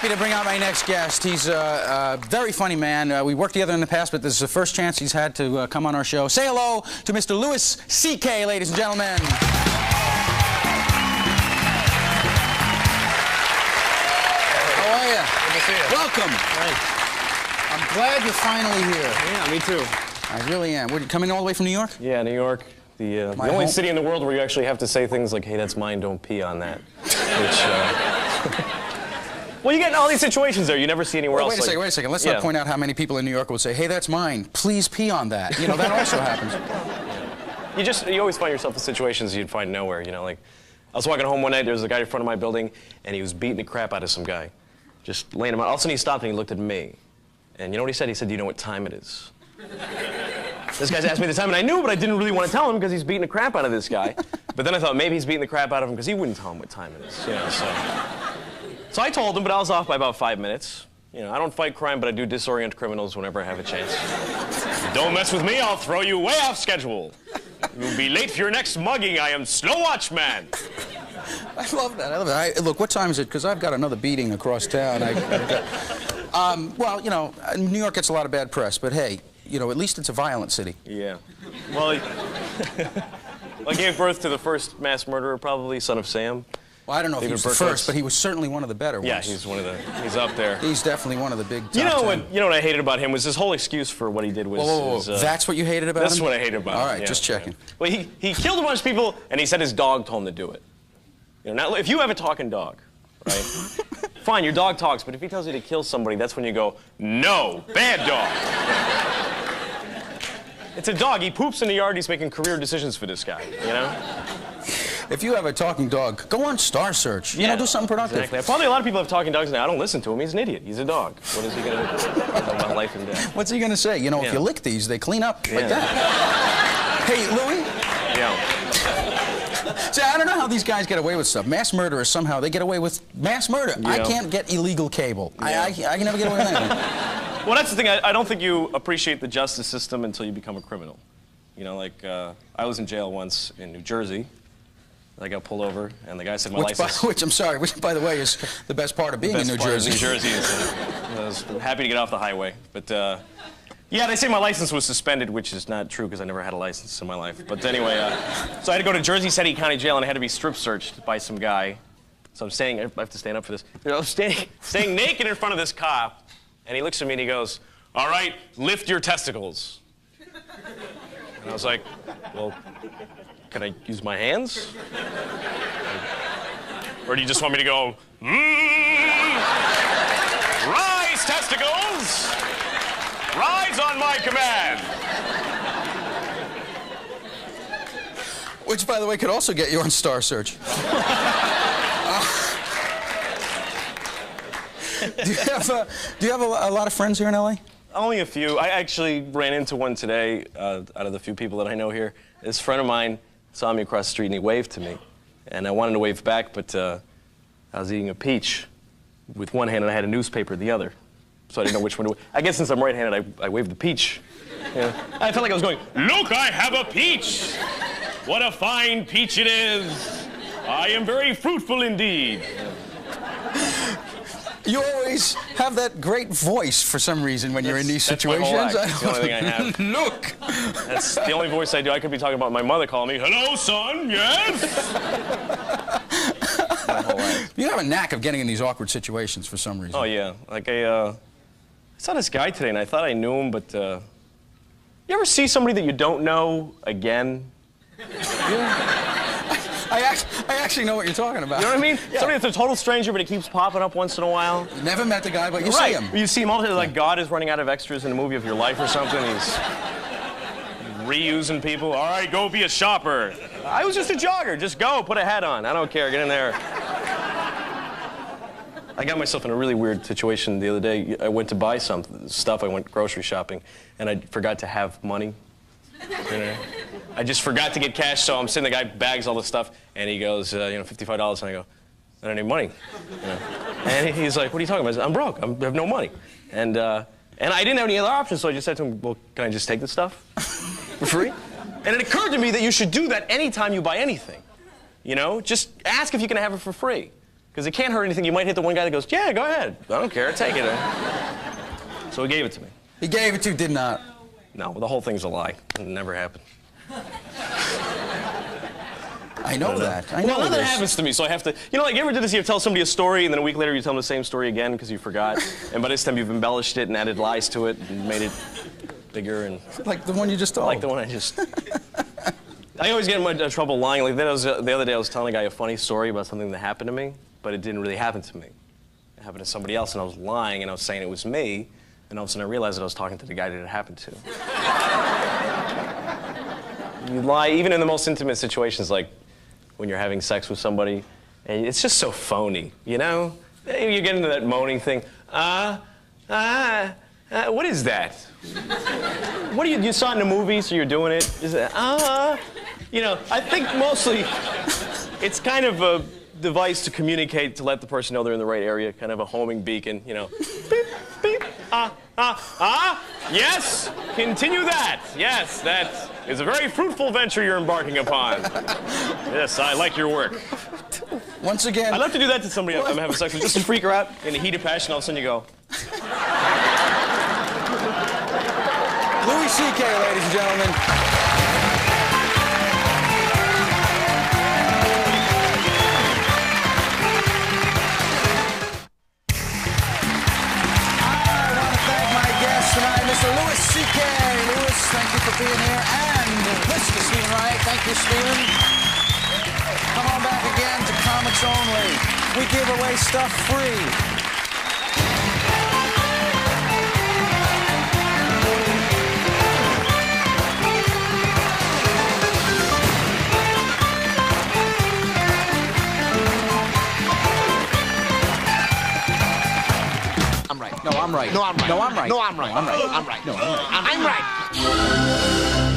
happy to bring out my next guest. He's a very funny man. We worked together in the past, but this is the first chance he's had to come on our show. Say hello to Mr. Louis C.K., ladies and gentlemen. How are you? Good to see you. Welcome. Thanks. I'm glad you're finally here. Yeah, me too. I really am. Were you coming all the way from New York? Yeah, New York. The only city in the world where you actually have to say things like, hey, that's mine, don't pee on that. Which, well, you get in all these situations there you never see anywhere else. Wait a second. Let's not point out how many people in New York would say, hey, that's mine, please pee on that. You know, that also happens. You always find yourself in situations you'd find nowhere, you know, like, I was walking home one night, there was a guy in front of my building, and he was beating the crap out of some guy. Just laying him out. All of a sudden he stopped and he looked at me. And you know what he said? He said, do you know what time it is? This guy's asked me the time, and I knew, but I didn't really want to tell him because he's beating the crap out of this guy. But then I thought maybe he's beating the crap out of him because he wouldn't tell him what time it is. You know, so I told him, but I was off by about 5 minutes. You know, I don't fight crime, but I do disorient criminals whenever I have a chance. Don't mess with me, I'll throw you way off schedule. You'll be late for your next mugging. I am Slow Watch Man. I love that. Look, what time is it? Because I've got another beating across town. Well, you know, New York gets a lot of bad press, but hey, you know, at least it's a violent city. Yeah. Well, I gave birth to the first mass murderer, probably, Son of Sam. Well, I don't know if he was the first, but he was certainly one of the better ones. Yeah, he's up there. He's definitely one of the big top You know what I hated about him was his whole excuse for what he did was... that's what you hated about him? That's what I hated about him. All right, just checking. Yeah. Well, he killed a bunch of people, and he said his dog told him to do it. You know, now, if you have a talking dog, right? Fine, your dog talks, but if he tells you to kill somebody, that's when you go, no, bad dog. It's a dog. He poops in the yard. He's making career decisions for this guy, you know? If you have a talking dog, go on Star Search. You know, do something productive. Exactly. Probably a lot of people have talking dogs now. I don't listen to him. He's an idiot. He's a dog. What is he going to do about life and death? What's he going to say? You know, if you lick these, they clean up like that. Hey, Louis? Yeah. See, I don't know how these guys get away with stuff. Mass murderers, somehow, they get away with mass murder. Yeah. I can't get illegal cable. Yeah. I can never get away with anything. Well, that's the thing. I don't think you appreciate the justice system until you become a criminal. You know, like, I was in jail once in New Jersey. I got pulled over, and the guy said my license... Which, by the way, is the best part of being in New Jersey. New Jersey is, I was happy to get off the highway. But, yeah, they say my license was suspended, which is not true because I never had a license in my life. But anyway, so I had to go to Jersey City County Jail, and I had to be strip searched by some guy. So I'm standing, I have to stand up for this. I was staying naked in front of this cop, and he looks at me and he goes, all right, lift your testicles. And I was like, well, can I use my hands? Or do you just want me to go, rise, testicles! Rise on my command! Which, by the way, could also get you on Star Search. Do you have a lot of friends here in L.A.? Only a few. I actually ran into one today, out of the few people that I know here. This friend of mine saw me across the street and he waved to me. And I wanted to wave back, but I was eating a peach with one hand and I had a newspaper in the other. So I didn't know which one to wave. I guess since I'm right-handed, I waved the peach. Yeah. I felt like I was going, look, I have a peach! What a fine peach it is! I am very fruitful indeed. You always have that great voice for some reason when you're in these situations. That's the only thing I have. Look! That's the only voice I do. I could be talking about my mother calling me, hello, son, yes? My whole life. You have a knack of getting in these awkward situations for some reason. Oh, yeah. Like, I saw this guy today, and I thought I knew him, but, you ever see somebody that you don't know again? Yeah. I actually know what you're talking about. You know what I mean? Yeah. Somebody that's a total stranger, but he keeps popping up once in a while. You never met the guy, but you see him. You see him all the time, like God is running out of extras in a movie of your life or something. He's reusing people. All right, go be a shopper. I was just a jogger. Just go, put a hat on. I don't care. Get in there. I got myself in a really weird situation the other day. I went to buy some stuff. I went grocery shopping, and I forgot to have money. You know? I just forgot to get cash, so I'm sitting, the guy bags all the stuff, and he goes, you know, $55, and I go, I don't need money. You know? And he's like, what are you talking about? I said, I'm broke, I have no money. And I didn't have any other options, so I just said to him, well, can I just take this stuff for free? And it occurred to me that you should do that anytime you buy anything. You know, just ask if you can have it for free. Because it can't hurt anything. You might hit the one guy that goes, yeah, go ahead. I don't care, take it. So he gave it to me. He gave it to you, did not. No, the whole thing's a lie. It never happened. I know that. I know well, nothing this. happens to me, so I have to. You know, like, you ever do this? You tell somebody a story, and then a week later you tell them the same story again because you forgot. And by this time you've embellished it and added lies to it and made it bigger and. Like the one you just told. Like the one I just. I always get in much trouble lying. Like the other day I was telling a guy a funny story about something that happened to me, but it didn't really happen to me. It happened to somebody else, and I was lying, and I was saying it was me, and all of a sudden I realized that I was talking to the guy that it happened to. You lie, even in the most intimate situations, like when you're having sex with somebody, and it's just so phony, you know? You get into that moaning thing. What is that? What do you saw it in a movie, so you're doing it? Is it, You know, I think mostly it's kind of a device to communicate, to let the person know they're in the right area, kind of a homing beacon, you know. Beep, beep, yes, continue that. Yes, that is a very fruitful venture you're embarking upon. Yes, I like your work. Once again. I'd love to do that to somebody I'm having sex with, just to freak her out in the heat of passion. All of a sudden you go. Louis C.K., ladies and gentlemen. Tonight, Mr. Louis C.K. Louis, thank you for being here. And Mr. Stephen Wright. Thank you, Stephen. Come on back again to Comics Only. We give away stuff free. No, I'm right. No, I'm right. No, I'm right. No, I'm right. No, I'm right. I'm right. I'm right. No, I'm right. I'm right.